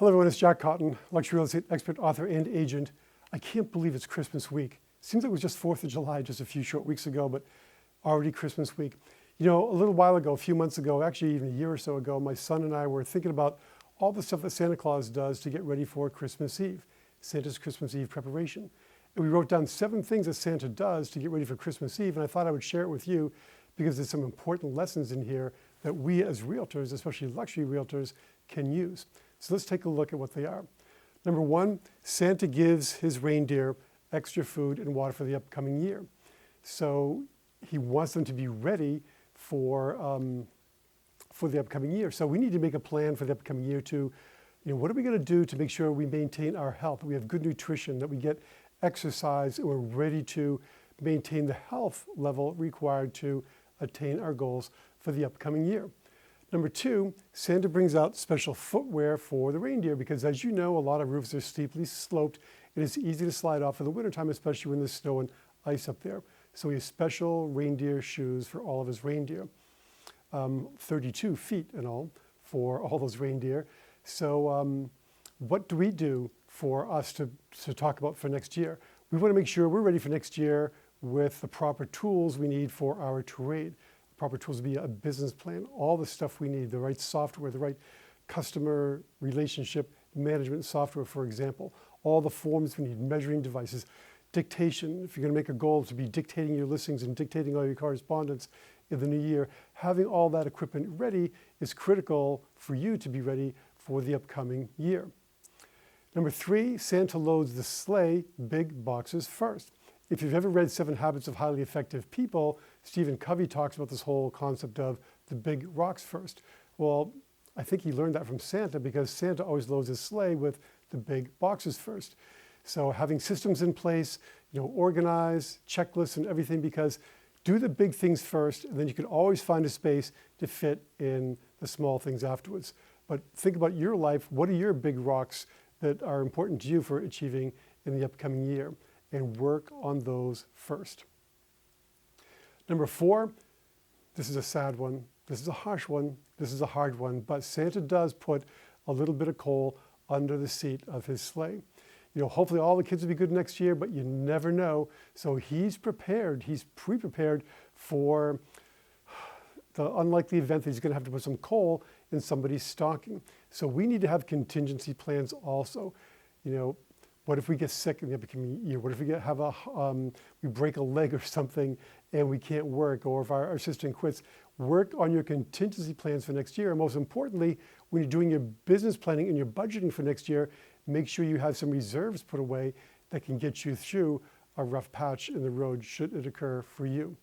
Hello everyone, it's Jack Cotton, luxury real estate expert, author, and agent. I can't believe it's Christmas week. Seems like it was just 4th of July just a few short weeks ago, but already Christmas week. You know, a little while ago, a few months ago, actually even a year or so ago, my son and I were thinking about all the stuff that Santa Claus does to get ready for Christmas Eve, Santa's Christmas Eve preparation. And we wrote down 7 things that Santa does to get ready for Christmas Eve, and I thought I would share it with you because there's some important lessons in here that we as realtors, especially luxury realtors, can use. So let's take a look at what they are. Number 1, Santa gives his reindeer extra food and water for the upcoming year. So he wants them to be ready for the upcoming year. So we need to make a plan for the upcoming year to, what are we going to do to make sure we maintain our health, that we have good nutrition, that we get exercise, and we're ready to maintain the health level required to attain our goals for the upcoming year. Number 2, Santa brings out special footwear for the reindeer because, as you know, a lot of roofs are steeply sloped and it's easy to slide off in the wintertime, especially when there's snow and ice up there. So he has special reindeer shoes for all of his reindeer, 32 feet in all for all those reindeer. So what do we do for us to talk about for next year? We want to make sure we're ready for next year with the proper tools we need for our trade. Proper tools would be a business plan, all the stuff we need, the right software, the right customer relationship management software, for example, all the forms we need, measuring devices, dictation. If you're going to make a goal to be dictating your listings and dictating all your correspondence in the new year, having all that equipment ready is critical for you to be ready for the upcoming year. Number 3, Santa loads the sleigh big boxes first. If you've ever read 7 Habits of Highly Effective People, Stephen Covey talks about this whole concept of the big rocks first. Well, I think he learned that from Santa because Santa always loads his sleigh with the big boxes first. So having systems in place, organize, checklists and everything, because do the big things first, and then you can always find a space to fit in the small things afterwards. But think about your life. What are your big rocks that are important to you for achieving in the upcoming year? And work on those first. Number 4, this is a sad one, this is a harsh one, this is a hard one, but Santa does put a little bit of coal under the seat of his sleigh. Hopefully all the kids will be good next year, but you never know. So he's prepared, he's pre-prepared for the unlikely event that he's going to have to put some coal in somebody's stocking. So we need to have contingency plans also. What if we get sick in the upcoming year? What if we we break a leg or something and we can't work, or if our assistant quits? Work on your contingency plans for next year. And most importantly, when you're doing your business planning and your budgeting for next year, make sure you have some reserves put away that can get you through a rough patch in the road should it occur for you.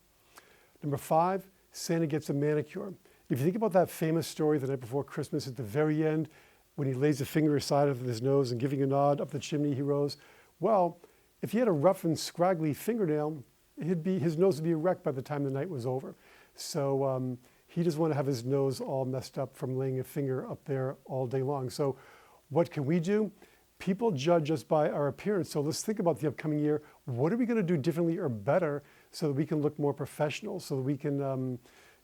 Number 5, Santa gets a manicure. If you think about that famous story the night before Christmas at the very end, when he lays a finger aside of his nose and giving a nod up the chimney he rose. Well, if he had a rough and scraggly fingernail, his nose would be a wreck by the time the night was over. So he doesn't want to have his nose all messed up from laying a finger up there all day long. So what can we do? People judge us by our appearance. So let's think about the upcoming year. What are we going to do differently or better so that we can look more professional, so that we can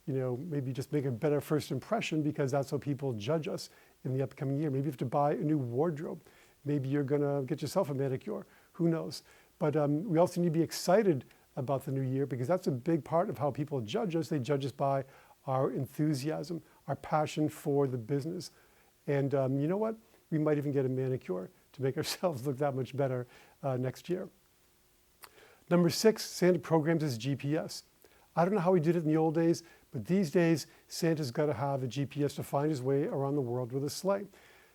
maybe just make a better first impression, because that's how people judge us in the upcoming year. Maybe you have to buy a new wardrobe. Maybe you're going to get yourself a manicure. Who knows? But we also need to be excited about the new year, because that's a big part of how people judge us. They judge us by our enthusiasm, our passion for the business. And you know what? We might even get a manicure to make ourselves look that much better next year. Number 6, Santa programs his GPS. I don't know how he did it in the old days, but these days, Santa's got to have a GPS to find his way around the world with a sleigh.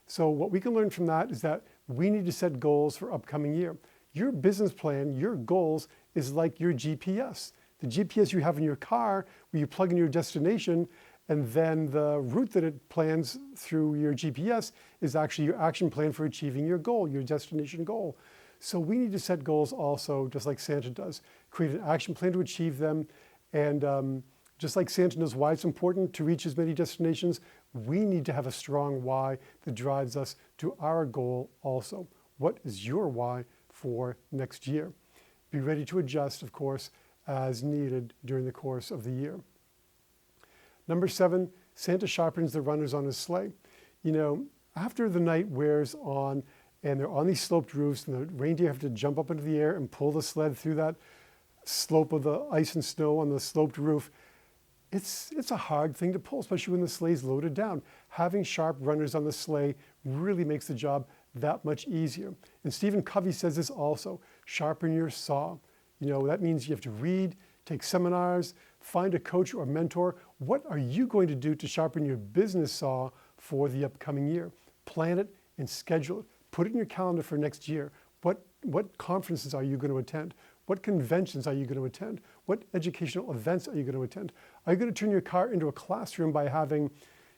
So what we can learn from that is that we need to set goals for upcoming year. Your business plan, your goals, is like your GPS. The GPS you have in your car, where you plug in your destination, and then the route that it plans through your GPS is actually your action plan for achieving your goal, your destination goal. So we need to set goals also, just like Santa does. Create an action plan to achieve them. And just like Santa knows why it's important to reach as many destinations, we need to have a strong why that drives us to our goal also. What is your why for next year? Be ready to adjust, of course, as needed during the course of the year. Number 7, Santa sharpens the runners on his sleigh. after the night wears on and they're on these sloped roofs and the reindeer have to jump up into the air and pull the sled through that slope of the ice and snow on the sloped roof, it's a hard thing to pull, especially when the sleigh's loaded down. Having sharp runners on the sleigh really makes the job that much easier. And Stephen Covey says this also, sharpen your saw. That means you have to read, take seminars, find a coach or mentor. What are you going to do to sharpen your business saw for the upcoming year? Plan it and schedule it. Put it in your calendar for next year. What conferences are you going to attend? What conventions are you going to attend? What educational events are you going to attend? Are you going to turn your car into a classroom by having,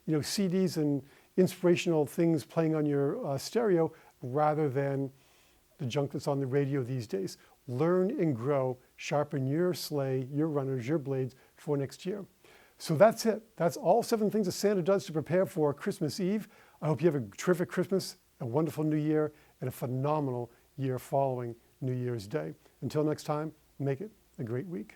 CDs and inspirational things playing on your stereo rather than the junk that's on the radio these days? Learn and grow, sharpen your sleigh, your runners, your blades for next year. So that's it. That's all 7 things that Santa does to prepare for Christmas Eve. I hope you have a terrific Christmas, a wonderful New Year, and a phenomenal year following New Year's Day. Until next time, make it a great week.